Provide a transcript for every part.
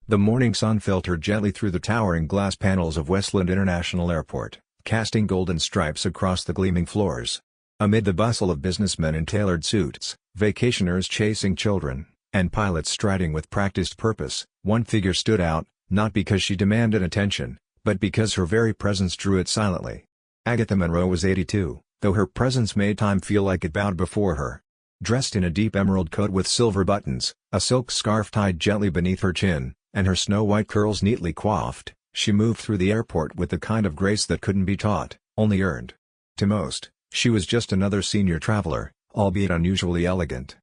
The morning sun filtered gently through the towering glass panels of Westland International Airport, casting golden stripes across the gleaming floors. Amid the bustle of businessmen in tailored suits, vacationers chasing children, and pilots striding with practiced purpose, one figure stood out, not because she demanded attention, but because her very presence drew it silently. Agatha Monroe was 82, though her presence made time feel like it bowed before her. Dressed in a deep emerald coat with silver buttons, a silk scarf tied gently beneath her chin, and her snow-white curls neatly coiffed, she moved through the airport with the kind of grace that couldn't be taught, only earned. To most, she was just another senior traveler, albeit unusually elegant.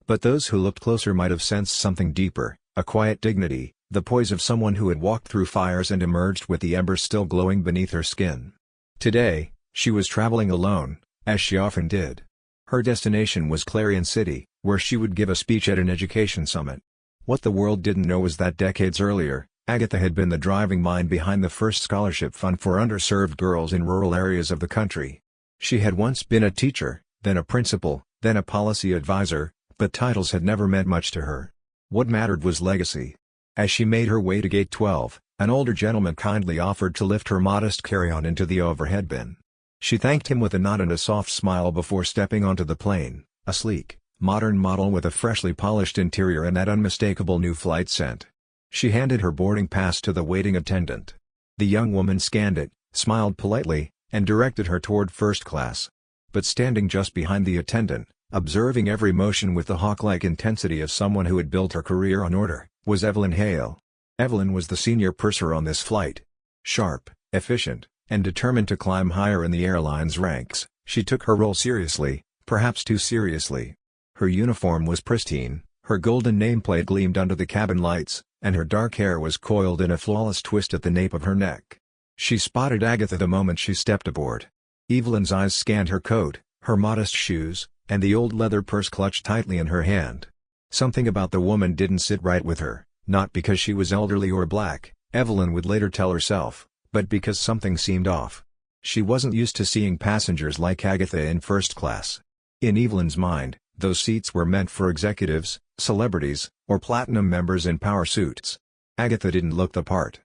But those who looked closer might have sensed something deeper, a quiet dignity, the poise of someone who had walked through fires and emerged with the embers still glowing beneath her skin. Today, she was traveling alone, as she often did. Her destination was Clarion City, where she would give a speech at an education summit. What the world didn't know was that decades earlier, Agatha had been the driving mind behind the first scholarship fund for underserved girls in rural areas of the country. She had once been a teacher, then a principal, then a policy advisor, but titles had never meant much to her. What mattered was legacy. As she made her way to Gate 12, an older gentleman kindly offered to lift her modest carry-on into the overhead bin. She thanked him with a nod and a soft smile before stepping onto the plane, a sleek, modern model with a freshly polished interior and that unmistakable new flight scent. She handed her boarding pass to the waiting attendant. The young woman scanned it, smiled politely, and directed her toward first class. But standing just behind the attendant, observing every motion with the hawk-like intensity of someone who had built her career on order, was Evelyn Hale. Evelyn was the senior purser on this flight. Sharp, efficient, and determined to climb higher in the airline's ranks, she took her role seriously, perhaps too seriously. Her uniform was pristine, her golden nameplate gleamed under the cabin lights, and her dark hair was coiled in a flawless twist at the nape of her neck. She spotted Agatha the moment she stepped aboard. Evelyn's eyes scanned her coat, her modest shoes, and the old leather purse clutched tightly in her hand. Something about the woman didn't sit right with her, not because she was elderly or black, Evelyn would later tell herself, but because something seemed off. She wasn't used to seeing passengers like Agatha in first class. In Evelyn's mind, those seats were meant for executives, celebrities, or platinum members in power suits. Agatha didn't look the part.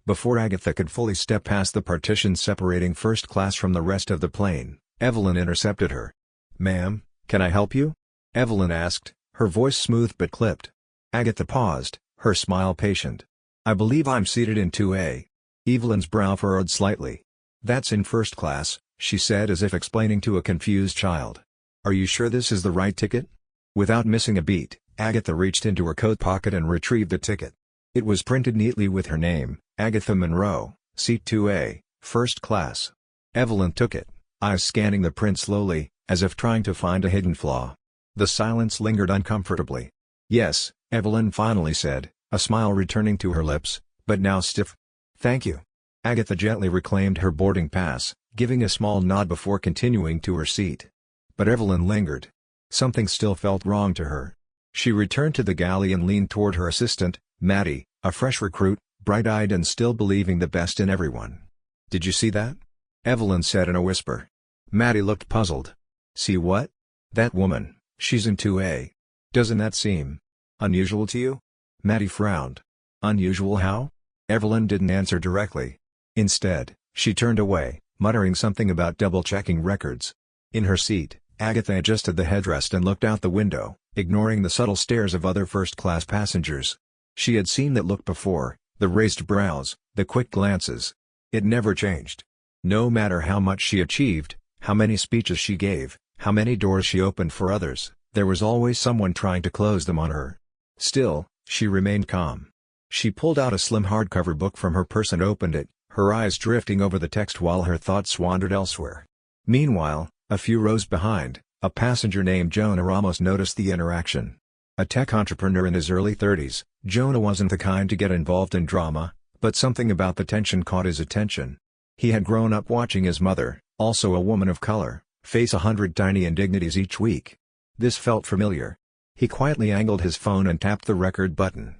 Before Agatha could fully step past the partition separating first class from the rest of the plane, Evelyn intercepted her. "Ma'am, can I help you?" Evelyn asked, her voice smooth but clipped. Agatha paused, her smile patient. "I believe I'm seated in 2A. Evelyn's brow furrowed slightly. "That's in first class," she said as if explaining to a confused child. "Are you sure this is the right ticket?" Without missing a beat, Agatha reached into her coat pocket and retrieved the ticket. It was printed neatly with her name, Agatha Monroe, Seat 2A, First Class. Evelyn took it, eyes scanning the print slowly, as if trying to find a hidden flaw. The silence lingered uncomfortably. "Yes," Evelyn finally said, a smile returning to her lips, but now stiff. "Thank you." Agatha gently reclaimed her boarding pass, giving a small nod before continuing to her seat. But Evelyn lingered. Something still felt wrong to her. She returned to the galley and leaned toward her assistant, Maddie, a fresh recruit, bright-eyed and still believing the best in everyone. "Did you see that?" Evelyn said in a whisper. Maddie looked puzzled. "See what?" "That woman, she's in 2A. Doesn't that seem unusual to you?" Maddie frowned. "Unusual how?" Evelyn didn't answer directly. Instead, she turned away, muttering something about double-checking records. In her seat, Agatha adjusted the headrest and looked out the window, ignoring the subtle stares of other first-class passengers. She had seen that look before, the raised brows, the quick glances. It never changed. No matter how much she achieved, how many speeches she gave, how many doors she opened for others, there was always someone trying to close them on her. Still, she remained calm. She pulled out a slim hardcover book from her purse and opened it, her eyes drifting over the text while her thoughts wandered elsewhere. Meanwhile, a few rows behind, a passenger named Jonah Ramos noticed the interaction. A tech entrepreneur in his early 30s, Jonah wasn't the kind to get involved in drama, but something about the tension caught his attention. He had grown up watching his mother, also a woman of color, face 100 tiny indignities each week. This felt familiar. He quietly angled his phone and tapped the record button.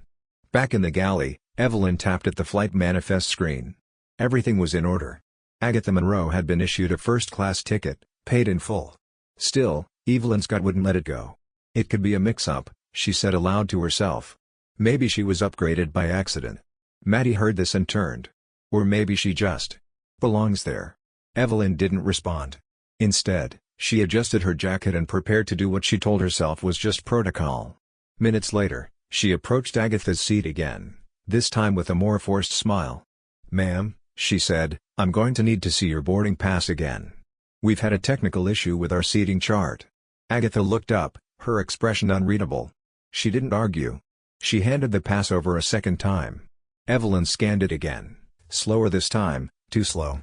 Back in the galley, Evelyn tapped at the flight manifest screen. Everything was in order. Agatha Monroe had been issued a first-class ticket, paid in full. Still, Evelyn's gut wouldn't let it go. It could be a mix-up, she said aloud to herself. Maybe she was upgraded by accident. Maddie heard this and turned. Or maybe she just belongs there. Evelyn didn't respond. Instead, she adjusted her jacket and prepared to do what she told herself was just protocol. Minutes later, she approached Agatha's seat again, this time with a more forced smile. "Ma'am," she said, "I'm going to need to see your boarding pass again. We've had a technical issue with our seating chart." Agatha looked up, her expression unreadable. She didn't argue. She handed the pass over a second time. Evelyn scanned it again, slower this time, too slow.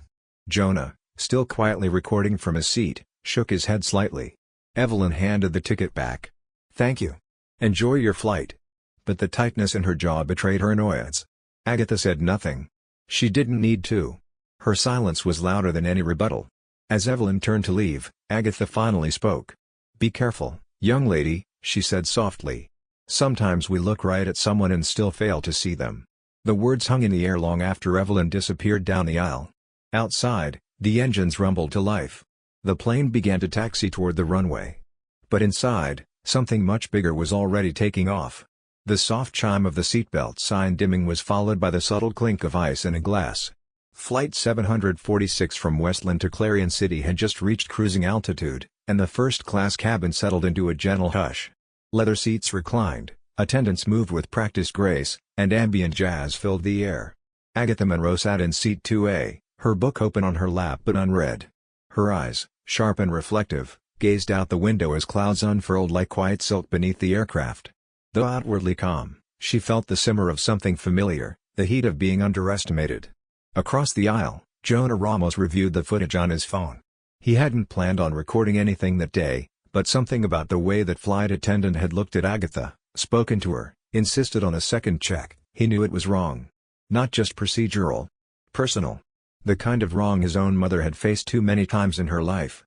Jonah, still quietly recording from his seat, shook his head slightly. Evelyn handed the ticket back. "Thank you. Enjoy your flight." But the tightness in her jaw betrayed her annoyance. Agatha said nothing. She didn't need to. Her silence was louder than any rebuttal. As Evelyn turned to leave, Agatha finally spoke. "Be careful, young lady," she said softly. "Sometimes we look right at someone and still fail to see them." The words hung in the air long after Evelyn disappeared down the aisle. Outside, the engines rumbled to life. The plane began to taxi toward the runway. But inside, something much bigger was already taking off. The soft chime of the seatbelt sign dimming was followed by the subtle clink of ice in a glass. Flight 746 from Westland to Clarion City had just reached cruising altitude, and the first-class cabin settled into a gentle hush. Leather seats reclined, attendants moved with practiced grace, and ambient jazz filled the air. Agatha Monroe sat in seat 2A, her book open on her lap but unread. Her eyes, sharp and reflective, gazed out the window as clouds unfurled like white silk beneath the aircraft. Though outwardly calm, she felt the simmer of something familiar, the heat of being underestimated. Across the aisle, Jonah Ramos reviewed the footage on his phone. He hadn't planned on recording anything that day, but something about the way that flight attendant had looked at Agatha, spoken to her, insisted on a second check. He knew it was wrong. Not just procedural. Personal. The kind of wrong his own mother had faced too many times in her life.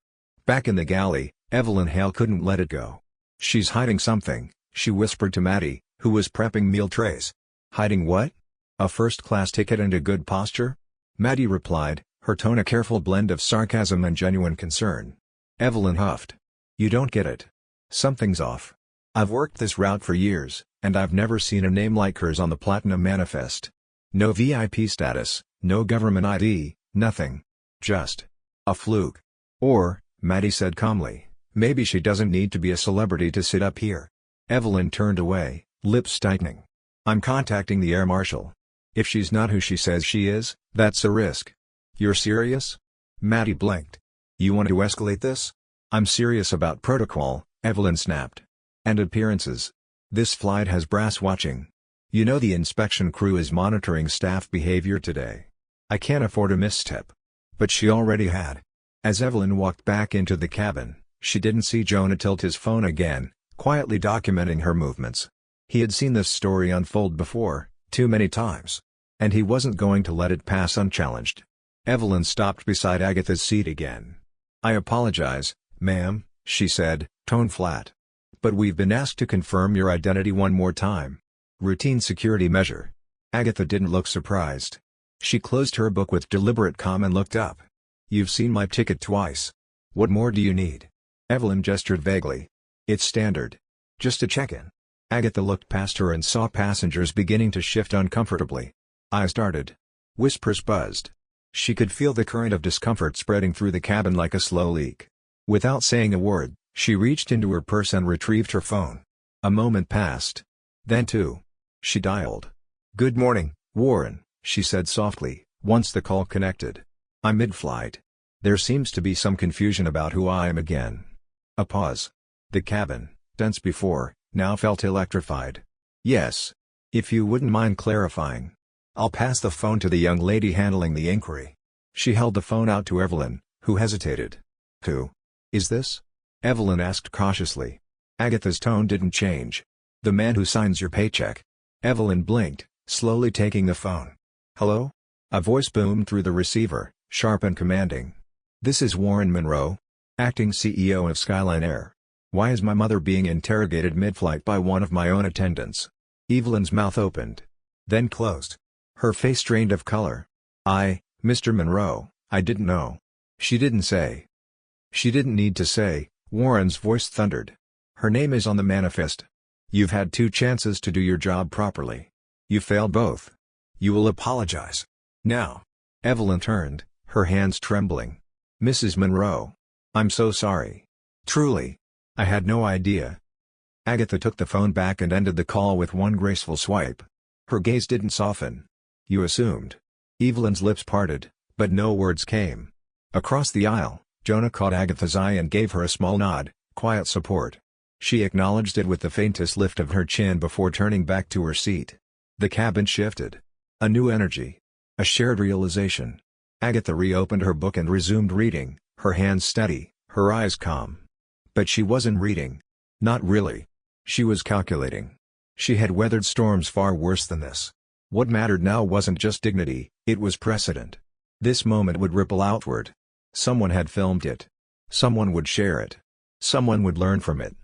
Back in the galley, Evelyn Hale couldn't let it go. "She's hiding something," she whispered to Maddie, who was prepping meal trays. "Hiding what? A first-class ticket and a good posture?" Maddie replied, her tone a careful blend of sarcasm and genuine concern. Evelyn huffed. "You don't get it. Something's off. I've worked this route for years, and I've never seen a name like hers on the Platinum Manifest. No VIP status, no government ID, nothing. Just a fluke. Or," Maddie said calmly, "maybe she doesn't need to be a celebrity to sit up here." Evelyn turned away, lips tightening. "I'm contacting the air marshal. If she's not who she says she is, that's a risk." "You're serious?" Maddie blinked. "You want to escalate this?" "I'm serious about protocol," Evelyn snapped. "And appearances. This flight has brass watching. You know the inspection crew is monitoring staff behavior today. I can't afford a misstep." But she already had. As Evelyn walked back into the cabin, she didn't see Jonah tilt his phone again, quietly documenting her movements. He had seen this story unfold before, too many times. And he wasn't going to let it pass unchallenged. Evelyn stopped beside Agatha's seat again. "I apologize, ma'am," she said, tone flat. "But we've been asked to confirm your identity one more time. Routine security measure." Agatha didn't look surprised. She closed her book with deliberate calm and looked up. "You've seen my ticket twice. What more do you need?" Evelyn gestured vaguely. "It's standard. Just a check-in." Agatha looked past her and saw passengers beginning to shift uncomfortably. Eyes darted. Whispers buzzed. She could feel the current of discomfort spreading through the cabin like a slow leak. Without saying a word, she reached into her purse and retrieved her phone. A moment passed. Then two. She dialed. "Good morning, Warren," she said softly, once the call connected. "I'm mid-flight. There seems to be some confusion about who I am again." A pause. The cabin, tense before, now felt electrified. "Yes. If you wouldn't mind clarifying. I'll pass the phone to the young lady handling the inquiry." She held the phone out to Evelyn, who hesitated. "Who is this?" Evelyn asked cautiously. Agatha's tone didn't change. "The man who signs your paycheck." Evelyn blinked, slowly taking the phone. "Hello?" A voice boomed through the receiver, sharp and commanding. "This is Warren Monroe, acting CEO of Skyline Air. Why is my mother being interrogated mid-flight by one of my own attendants?" Evelyn's mouth opened, then closed. Her face drained of color. Mr. Monroe, I didn't know." "She didn't say." "She didn't need to say," Warren's voice thundered. "Her name is on the manifest. You've had 2 chances to do your job properly. You failed both. You will apologize now." Evelyn turned, her hands trembling. "Mrs. Monroe. I'm so sorry. Truly. I had no idea." Agatha took the phone back and ended the call with one graceful swipe. Her gaze didn't soften. "You assumed." Evelyn's lips parted, but no words came. Across the aisle, Jonah caught Agatha's eye and gave her a small nod, quiet support. She acknowledged it with the faintest lift of her chin before turning back to her seat. The cabin shifted. A new energy. A shared realization. Agatha reopened her book and resumed reading, her hands steady, her eyes calm. But she wasn't reading. Not really. She was calculating. She had weathered storms far worse than this. What mattered now wasn't just dignity, it was precedent. This moment would ripple outward. Someone had filmed it. Someone would share it. Someone would learn from it.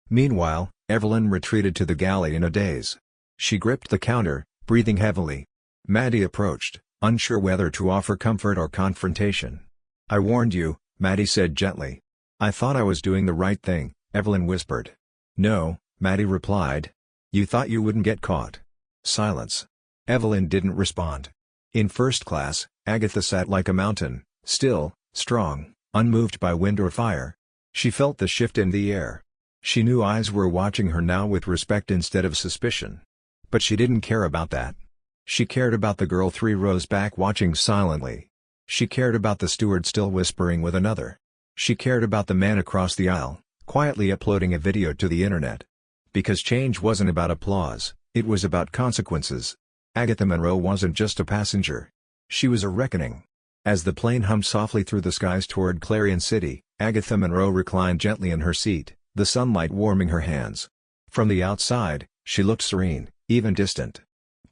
Meanwhile, Evelyn retreated to the galley in a daze. She gripped the counter, breathing heavily. Maddie approached, unsure whether to offer comfort or confrontation. "I warned you," Maddie said gently. "I thought I was doing the right thing," Evelyn whispered. "No," Maddie replied. "You thought you wouldn't get caught." Silence. Evelyn didn't respond. In first class, Agatha sat like a mountain, still, strong, unmoved by wind or fire. She felt the shift in the air. She knew eyes were watching her now with respect instead of suspicion. But she didn't care about that. She cared about the girl 3 rows back watching silently. She cared about the steward still whispering with another. She cared about the man across the aisle, quietly uploading a video to the internet. Because change wasn't about applause, it was about consequences. Agatha Monroe wasn't just a passenger. She was a reckoning. As the plane hummed softly through the skies toward Clarion City, Agatha Monroe reclined gently in her seat, the sunlight warming her hands. From the outside, she looked serene, even distant.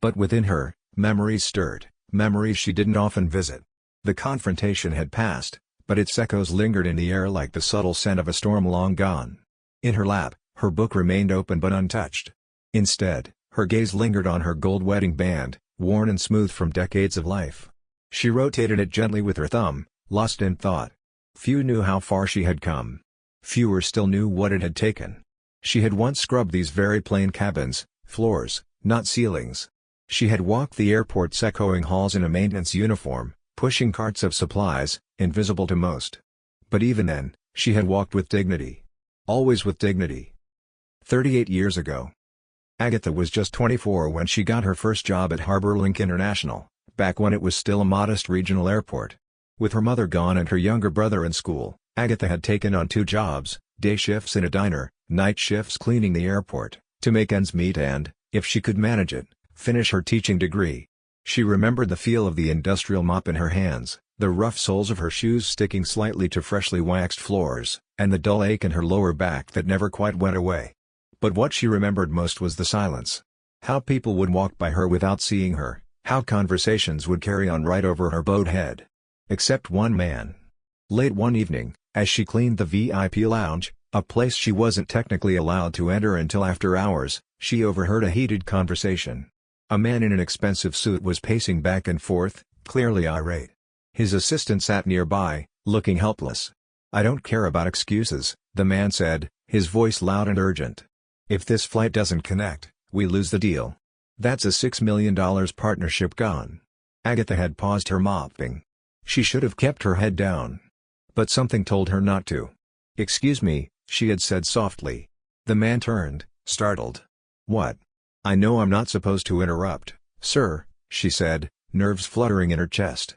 But within her, memories stirred, memories she didn't often visit. The confrontation had passed, but its echoes lingered in the air like the subtle scent of a storm long gone. In her lap, her book remained open but untouched. Instead, her gaze lingered on her gold wedding band, worn and smooth from decades of life. She rotated it gently with her thumb, lost in thought. Few knew how far she had come. Fewer still knew what it had taken. She had once scrubbed these very plain cabins, floors, not ceilings. She had walked the airport's echoing halls in a maintenance uniform, pushing carts of supplies, invisible to most. But even then, she had walked with dignity. Always with dignity. 38 years ago. Agatha was just 24 when she got her first job at HarborLink International, back when it was still a modest regional airport. With her mother gone and her younger brother in school, Agatha had taken on 2 jobs, day shifts in a diner, night shifts cleaning the airport, to make ends meet and, if she could manage it, finish her teaching degree. She remembered the feel of the industrial mop in her hands, the rough soles of her shoes sticking slightly to freshly waxed floors, and the dull ache in her lower back that never quite went away. But what she remembered most was the silence. How people would walk by her without seeing her, how conversations would carry on right over her bowed head. Except one man. Late one evening, as she cleaned the VIP lounge, a place she wasn't technically allowed to enter until after hours, she overheard a heated conversation. A man in an expensive suit was pacing back and forth, clearly irate. His assistant sat nearby, looking helpless. "I don't care about excuses," the man said, his voice loud and urgent. "If this flight doesn't connect, we lose the deal. That's a $6 million partnership gone." Agatha had paused her mopping. She should have kept her head down. But something told her not to. "Excuse me," she had said softly. The man turned, startled. "What?" "I know I'm not supposed to interrupt, sir," she said, nerves fluttering in her chest.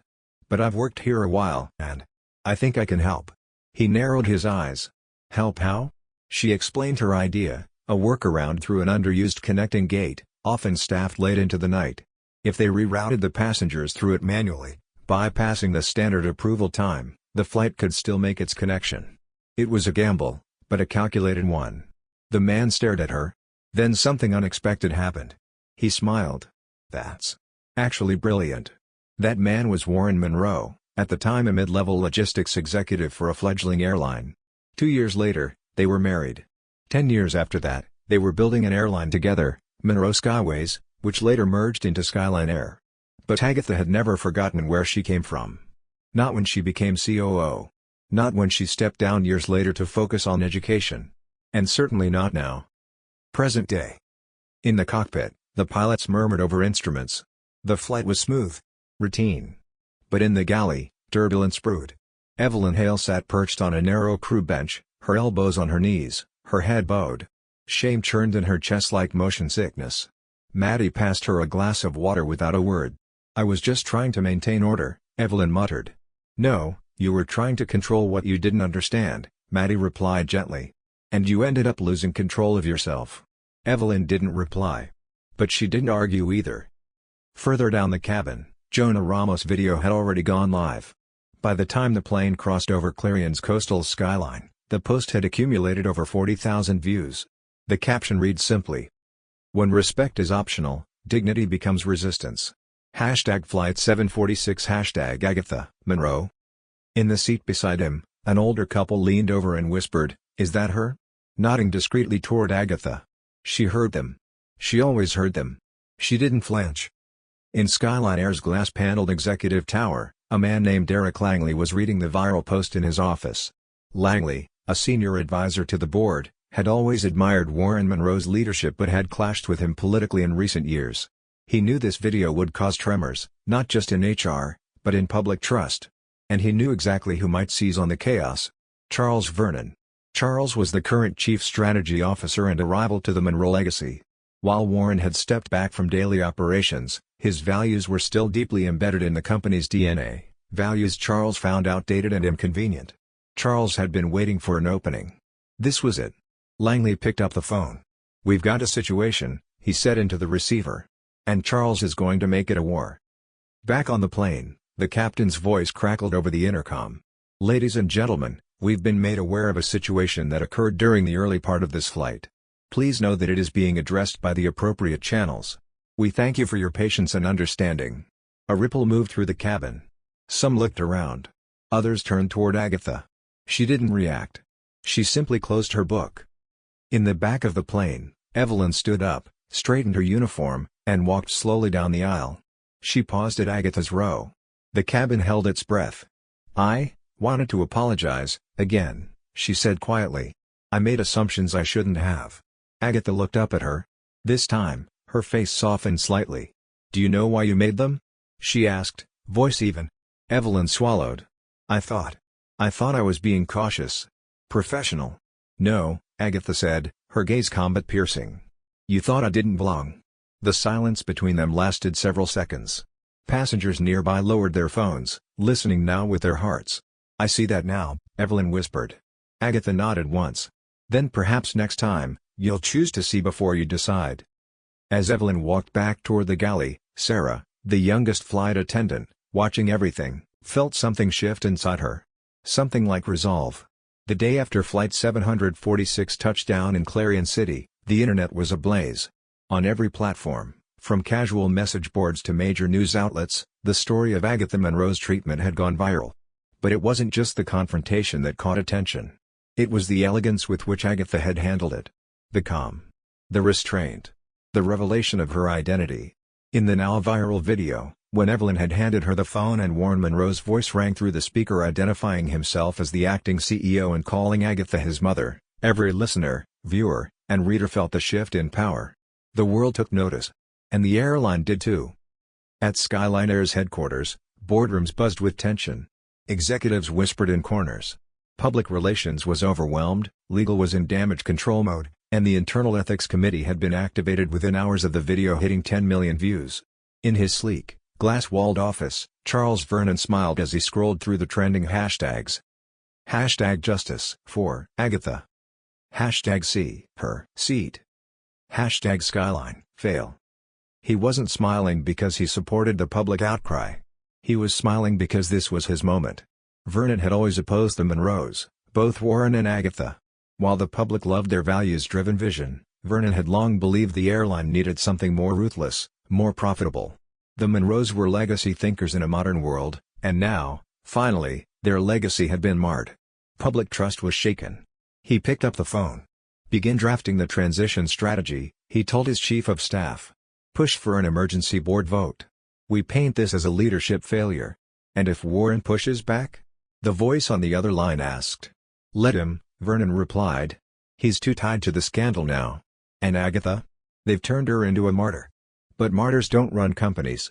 "But I've worked here a while and I think I can help." He narrowed his eyes. "Help how?" She explained her idea, a workaround through an underused connecting gate, often staffed late into the night. If they rerouted the passengers through it manually, bypassing the standard approval time, the flight could still make its connection. It was a gamble, but a calculated one. The man stared at her. Then something unexpected happened. He smiled. "That's actually brilliant." That man was Warren Monroe, at the time a mid-level logistics executive for a fledgling airline. 2 years later, they were married. 10 years after that, they were building an airline together, Monroe Skyways, which later merged into Skyline Air. But Agatha had never forgotten where she came from. Not when she became COO. Not when she stepped down years later to focus on education. And certainly not now. Present day. In the cockpit, the pilots murmured over instruments. The flight was smooth. Routine. But in the galley, turbulence brewed. Evelyn Hale sat perched on a narrow crew bench, her elbows on her knees, her head bowed. Shame churned in her chest like motion sickness. Maddie passed her a glass of water without a word. "I was just trying to maintain order," Evelyn muttered. "No, you were trying to control what you didn't understand," Maddie replied gently. "And you ended up losing control of yourself." Evelyn didn't reply. But she didn't argue either. Further down the cabin, Jonah Ramos' video had already gone live. By the time the plane crossed over Clarion's coastal skyline, the post had accumulated over 40,000 views. The caption reads simply, "When respect is optional, dignity becomes resistance. #Flight 746 #Agatha Monroe." In the seat beside him, an older couple leaned over and whispered, "Is that her?" nodding discreetly toward Agatha. She heard them. She always heard them. She didn't flinch. In Skyline Air's glass-paneled executive tower, a man named Eric Langley was reading the viral post in his office. Langley, a senior advisor to the board, had always admired Warren Monroe's leadership but had clashed with him politically in recent years. He knew this video would cause tremors, not just in HR, but in public trust. And he knew exactly who might seize on the chaos. Charles Vernon. Charles was the current chief strategy officer and a rival to the Monroe legacy. While Warren had stepped back from daily operations, his values were still deeply embedded in the company's DNA, values Charles found outdated and inconvenient. Charles had been waiting for an opening. This was it. Langley picked up the phone. "We've got a situation," he said into the receiver. "And Charles is going to make it a war." Back on the plane, the captain's voice crackled over the intercom. "Ladies and gentlemen, we've been made aware of a situation that occurred during the early part of this flight. Please know that it is being addressed by the appropriate channels. We thank you for your patience and understanding." A ripple moved through the cabin. Some looked around. Others turned toward Agatha. She didn't react. She simply closed her book. In the back of the plane, Evelyn stood up, straightened her uniform, and walked slowly down the aisle. She paused at Agatha's row. The cabin held its breath. "I wanted to apologize, again," she said quietly. "I made assumptions I shouldn't have." Agatha looked up at her. This time, her face softened slightly. "Do you know why you made them?" she asked, voice even. Evelyn swallowed. I thought I was being cautious. Professional." "No," Agatha said, her gaze combat-piercing. "You thought I didn't belong." The silence between them lasted several seconds. Passengers nearby lowered their phones, listening now with their hearts. "I see that now," Evelyn whispered. Agatha nodded once. "Then perhaps next time, you'll choose to see before you decide." As Evelyn walked back toward the galley, Sarah, the youngest flight attendant, watching everything, felt something shift inside her. Something like resolve. The day after Flight 746 touched down in Clarion City, the internet was ablaze. On every platform, from casual message boards to major news outlets, the story of Agatha Monroe's treatment had gone viral. But it wasn't just the confrontation that caught attention. It was the elegance with which Agatha had handled it. The calm. The restraint. The revelation of her identity. In the now viral video, when Evelyn had handed her the phone and Warren Monroe's voice rang through the speaker identifying himself as the acting CEO and calling Agatha his mother, every listener, viewer, and reader felt the shift in power. The world took notice. And the airline did too. At Skyline Air's headquarters, boardrooms buzzed with tension. Executives whispered in corners. Public relations was overwhelmed, legal was in damage control mode, and the Internal Ethics Committee had been activated within hours of the video hitting 10 million views. In his sleek, glass-walled office, Charles Vernon smiled as he scrolled through the trending hashtags. #Justice for Agatha. #See her seat. #Skyline fail. He wasn't smiling because he supported the public outcry. He was smiling because this was his moment. Vernon had always opposed the Monroes, both Warren and Agatha. While the public loved their values-driven vision, Vernon had long believed the airline needed something more ruthless, more profitable. The Monroes were legacy thinkers in a modern world, and now, finally, their legacy had been marred. Public trust was shaken. He picked up the phone. "Begin drafting the transition strategy," he told his chief of staff. "Push for an emergency board vote. We paint this as a leadership failure. And if Warren pushes back?" The voice on the other line asked. "Let him," Vernon replied. "He's too tied to the scandal now." And Agatha? They've turned her into a martyr. But martyrs don't run companies.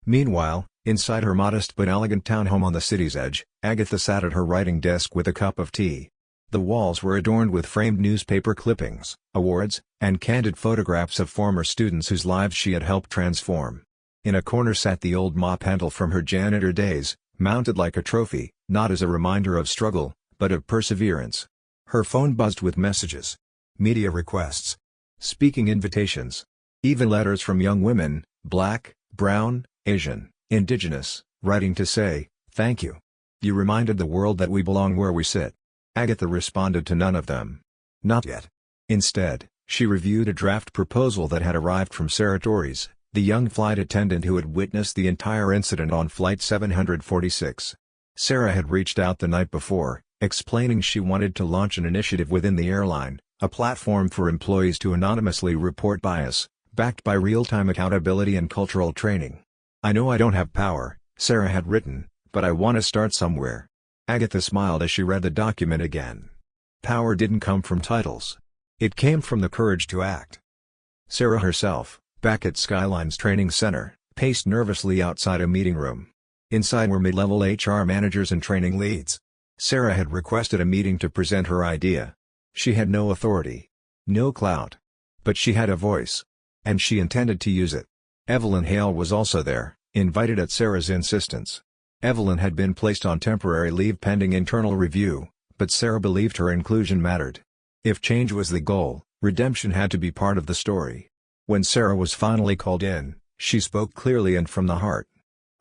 Meanwhile, inside her modest but elegant townhome on the city's edge, Agatha sat at her writing desk with a cup of tea. The walls were adorned with framed newspaper clippings, awards, and candid photographs of former students whose lives she had helped transform. In a corner sat the old mop handle from her janitor days, mounted like a trophy, not as a reminder of struggle, but of perseverance. Her phone buzzed with messages. Media requests. Speaking invitations. Even letters from young women, black, brown, Asian, indigenous, writing to say, "Thank you. You reminded the world that we belong where we sit." Agatha responded to none of them. Not yet. Instead, she reviewed a draft proposal that had arrived from Sarah Torres, the young flight attendant who had witnessed the entire incident on Flight 746. Sarah had reached out the night before, explaining she wanted to launch an initiative within the airline, a platform for employees to anonymously report bias, backed by real-time accountability and cultural training. "I know I don't have power," Sarah had written, "but I want to start somewhere." Agatha smiled as she read the document again. Power didn't come from titles. It came from the courage to act. Sarah herself, back at Skyline's training center, paced nervously outside a meeting room. Inside were mid-level HR managers and training leads. Sarah had requested a meeting to present her idea. She had no authority. No clout. But she had a voice. And she intended to use it. Evelyn Hale was also there, invited at Sarah's insistence. Evelyn had been placed on temporary leave pending internal review, but Sarah believed her inclusion mattered. If change was the goal, redemption had to be part of the story. When Sarah was finally called in, she spoke clearly and from the heart.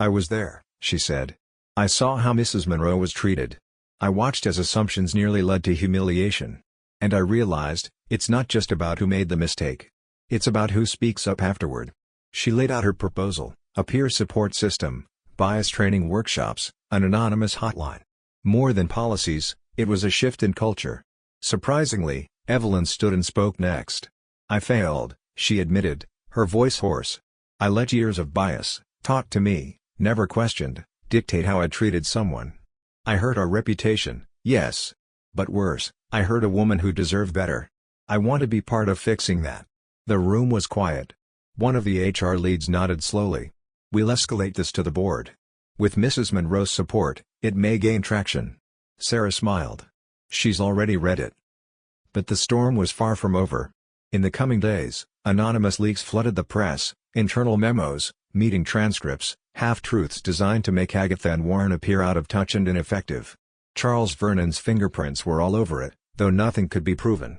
"I was there," she said. "I saw how Mrs. Monroe was treated. I watched as assumptions nearly led to humiliation. And I realized, it's not just about who made the mistake. It's about who speaks up afterward." She laid out her proposal: a peer support system, bias training workshops, an anonymous hotline. More than policies, it was a shift in culture. Surprisingly, Evelyn stood and spoke next. "I failed," she admitted, her voice hoarse. "I let years of bias, taught to me, never questioned, dictate how I treated someone. I hurt our reputation, yes. But worse, I hurt a woman who deserved better. I want to be part of fixing that." The room was quiet. One of the HR leads nodded slowly. "We'll escalate this to the board. With Mrs. Monroe's support, it may gain traction." Sarah smiled. "She's already read it." But the storm was far from over. In the coming days, anonymous leaks flooded the press, internal memos, meeting transcripts, half-truths designed to make Agatha and Warren appear out of touch and ineffective. Charles Vernon's fingerprints were all over it, though nothing could be proven.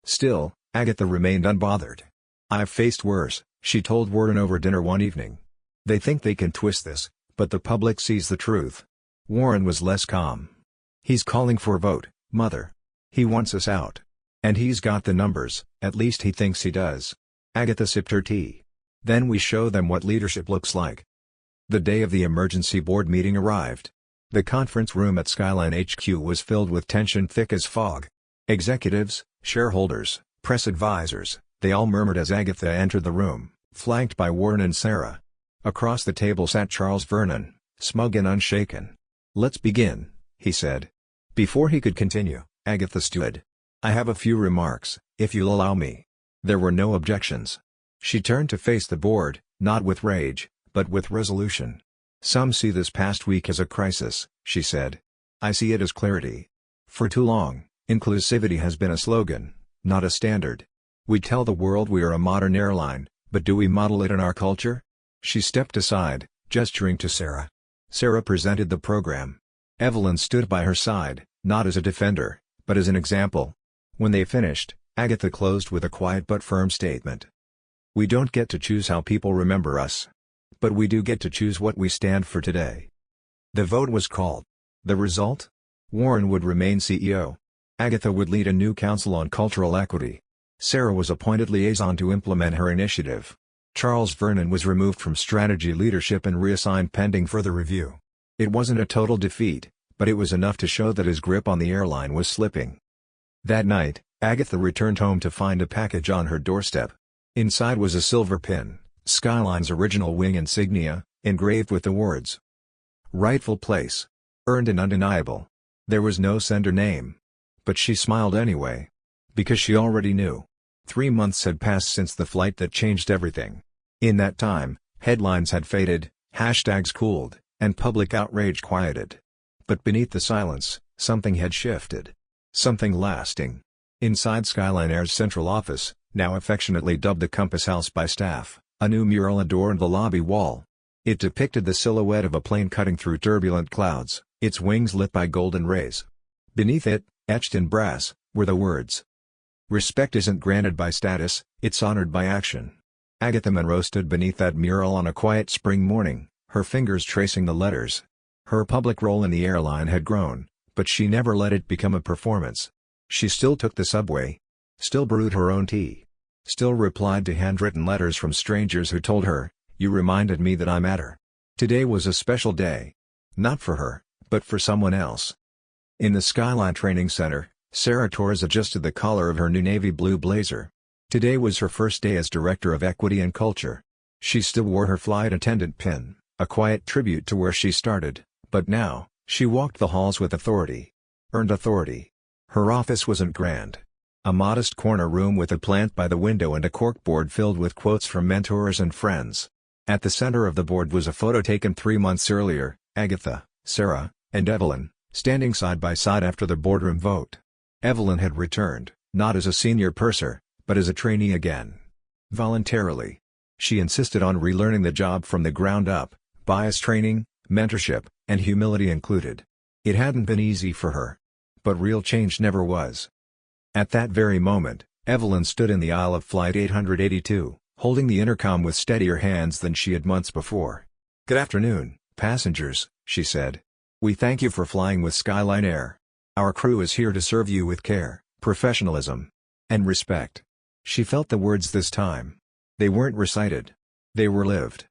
Still, Agatha remained unbothered. "I've faced worse," she told Warren over dinner one evening. "They think they can twist this, but the public sees the truth." Warren was less calm. "He's calling for a vote, Mother. He wants us out. And he's got the numbers, at least he thinks he does." Agatha sipped her tea. "Then we show them what leadership looks like." The day of the emergency board meeting arrived. The conference room at Skyline HQ was filled with tension thick as fog. Executives, shareholders, press advisors, they all murmured as Agatha entered the room, flanked by Warren and Sarah. Across the table sat Charles Vernon, smug and unshaken. "Let's begin," he said. Before he could continue, Agatha stood. "I have a few remarks, if you'll allow me." There were no objections. She turned to face the board, not with rage, but with resolution. "Some see this past week as a crisis," she said. "I see it as clarity. For too long, inclusivity has been a slogan, not a standard. We tell the world we are a modern airline, but do we model it in our culture?" She stepped aside, gesturing to Sarah. Sarah presented the program. Evelyn stood by her side, not as a defender, but as an example. When they finished, Agatha closed with a quiet but firm statement. "We don't get to choose how people remember us. But we do get to choose what we stand for today." The vote was called. The result? Warren would remain CEO. Agatha would lead a new council on cultural equity. Sarah was appointed liaison to implement her initiative. Charles Vernon was removed from strategy leadership and reassigned pending further review. It wasn't a total defeat, but it was enough to show that his grip on the airline was slipping. That night, Agatha returned home to find a package on her doorstep. Inside was a silver pin, Skyline's original wing insignia, engraved with the words, "Rightful place. Earned and undeniable." There was no sender name. But she smiled anyway. Because she already knew. 3 months had passed since the flight that changed everything. In that time, headlines had faded, hashtags cooled, and public outrage quieted. But beneath the silence, something had shifted. Something lasting. Inside Skyline Air's central office, now affectionately dubbed the Compass House by staff, a new mural adorned the lobby wall. It depicted the silhouette of a plane cutting through turbulent clouds, its wings lit by golden rays. Beneath it, etched in brass, were the words, "Respect isn't granted by status, it's honored by action." Agatha Monroe stood beneath that mural on a quiet spring morning, her fingers tracing the letters. Her public role in the airline had grown, but she never let it become a performance. She still took the subway. Still brewed her own tea. Still replied to handwritten letters from strangers who told her, "You reminded me that I matter." Today was a special day. Not for her, but for someone else. In the Skyline Training Center, Sarah Torres adjusted the collar of her new navy blue blazer. Today was her first day as Director of Equity and Culture. She still wore her flight attendant pin, a quiet tribute to where she started, but now, she walked the halls with authority. Earned authority. Her office wasn't grand. A modest corner room with a plant by the window and a corkboard filled with quotes from mentors and friends. At the center of the board was a photo taken 3 months earlier, Agatha, Sarah, and Evelyn, standing side by side after the boardroom vote. Evelyn had returned, not as a senior purser, but as a trainee again. Voluntarily. She insisted on relearning the job from the ground up, bias training, mentorship, and humility included. It hadn't been easy for her. But real change never was. At that very moment, Evelyn stood in the aisle of Flight 882, holding the intercom with steadier hands than she had months before. "Good afternoon, passengers," she said. "We thank you for flying with Skyline Air. Our crew is here to serve you with care, professionalism, and respect." She felt the words this time. They weren't recited. They were lived.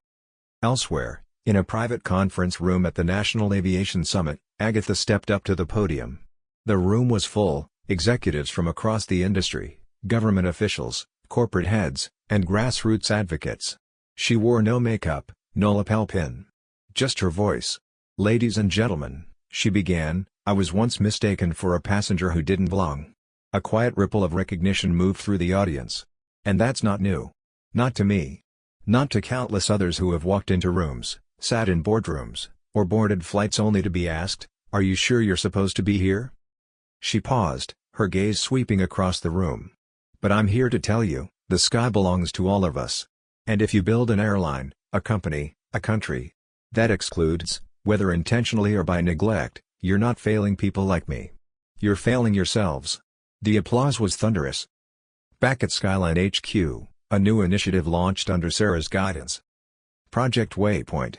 Elsewhere, in a private conference room at the National Aviation Summit, Agatha stepped up to the podium. The room was full, executives from across the industry, government officials, corporate heads, and grassroots advocates. She wore no makeup, no lapel pin. Just her voice. "Ladies and gentlemen," she began, "I was once mistaken for a passenger who didn't belong." A quiet ripple of recognition moved through the audience. And that's not new. Not to me. Not to countless others who have walked into rooms, sat in boardrooms, or boarded flights only to be asked, "Are you sure you're supposed to be here?" She paused, her gaze sweeping across the room. "But I'm here to tell you, the sky belongs to all of us. And if you build an airline, a company, a country, that excludes, whether intentionally or by neglect, you're not failing people like me. You're failing yourselves." The applause was thunderous. Back at Skyline HQ, a new initiative launched under Sarah's guidance. Project Waypoint.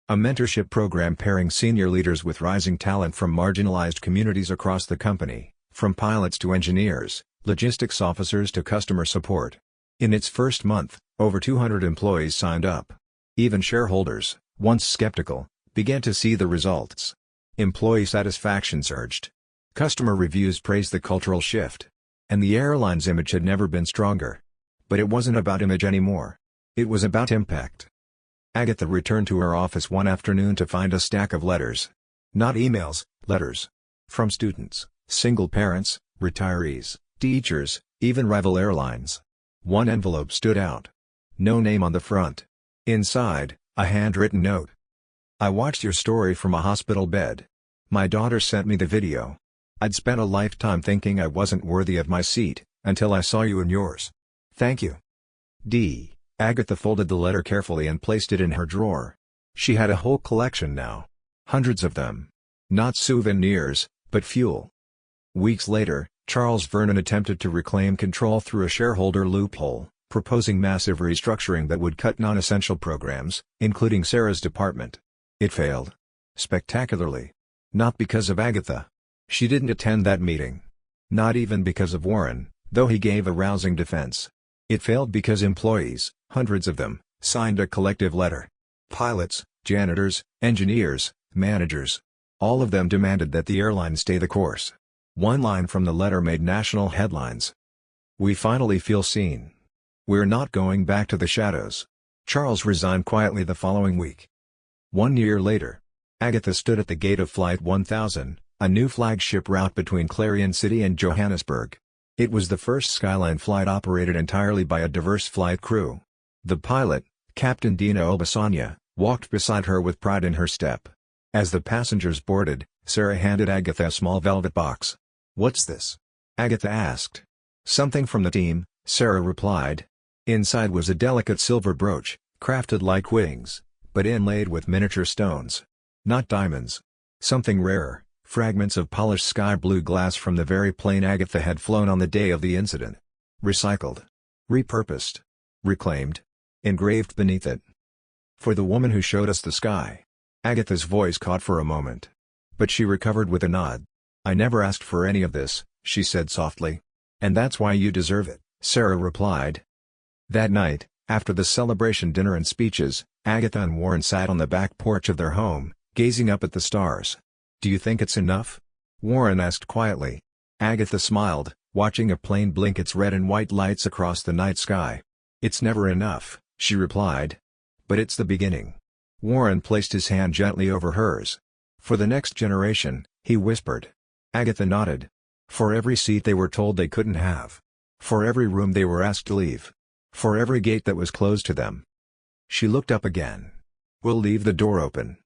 A mentorship program pairing senior leaders with rising talent from marginalized communities across the company, from pilots to engineers, logistics officers to customer support. In its first month, over 200 employees signed up. Even shareholders, once skeptical, began to see the results. Employee satisfaction surged. Customer reviews praised the cultural shift. And the airline's image had never been stronger. But it wasn't about image anymore. It was about impact. Agatha returned to her office one afternoon to find a stack of letters. Not emails, letters. From students, single parents, retirees, teachers, even rival airlines. One envelope stood out. No name on the front. Inside, a handwritten note. "I watched your story from a hospital bed. My daughter sent me the video. I'd spent a lifetime thinking I wasn't worthy of my seat, until I saw you in yours. Thank you." D. Agatha folded the letter carefully and placed it in her drawer. She had a whole collection now. Hundreds of them. Not souvenirs, but fuel. Weeks later, Charles Vernon attempted to reclaim control through a shareholder loophole, proposing massive restructuring that would cut non-essential programs, including Sarah's department. It failed. Spectacularly. Not because of Agatha. She didn't attend that meeting. Not even because of Warren, though he gave a rousing defense. It failed because employees, hundreds of them, signed a collective letter. Pilots, janitors, engineers, managers. All of them demanded that the airline stay the course. One line from the letter made national headlines. "We finally feel seen. We're not going back to the shadows." Charles resigned quietly the following week. 1 year later, Agatha stood at the gate of Flight 1000, a new flagship route between Clarion City and Johannesburg. It was the first Skyline flight operated entirely by a diverse flight crew. The pilot, Captain Dina Obasanya, walked beside her with pride in her step. As the passengers boarded, Sarah handed Agatha a small velvet box. "What's this?" Agatha asked. "Something from the team," Sarah replied. Inside was a delicate silver brooch, crafted like wings, but inlaid with miniature stones. Not diamonds. Something rarer, fragments of polished sky blue glass from the very plane Agatha had flown on the day of the incident. Recycled. Repurposed. Reclaimed. Engraved beneath it. "For the woman who showed us the sky." Agatha's voice caught for a moment. But she recovered with a nod. "I never asked for any of this," she said softly. "And that's why you deserve it," Sarah replied. That night, after the celebration dinner and speeches, Agatha and Warren sat on the back porch of their home, gazing up at the stars. "Do you think it's enough?" Warren asked quietly. Agatha smiled, watching a plane blink its red and white lights across the night sky. "It's never enough," she replied. "But it's the beginning." Warren placed his hand gently over hers. "For the next generation," he whispered. Agatha nodded. "For every seat they were told they couldn't have. For every room they were asked to leave. For every gate that was closed to them." She looked up again. "We'll leave the door open,"